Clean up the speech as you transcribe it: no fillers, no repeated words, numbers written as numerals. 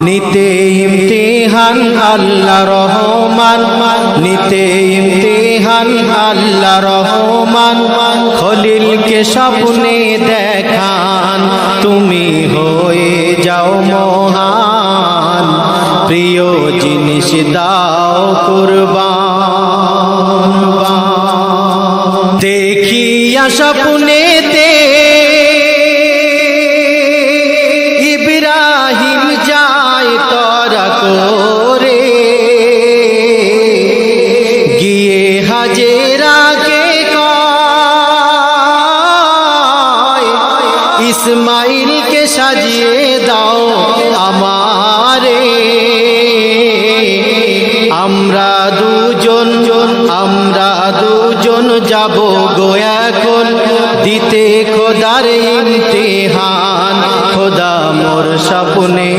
নিতে ইমতিহান আল্লাহ রহমান, নিতে ইমতিহান আল্লাহ রহমান। খলিলকে স্বপ্নে দেখান, তুমি হয়ে যাও মহান। প্রিয় জিনিস দাও কুরবান। দেখিয়া স্বপ্নেতে ইব্রাহিম যায় তরা করে, গিয়ে হাজেরাকে কয় ইসমাইলকে সাজিয়ে দাও আমারে। আমরা দুজন যাব গো এখন, দিতে খোদার ইমতিহান। খোদা মোর স্বপ্নে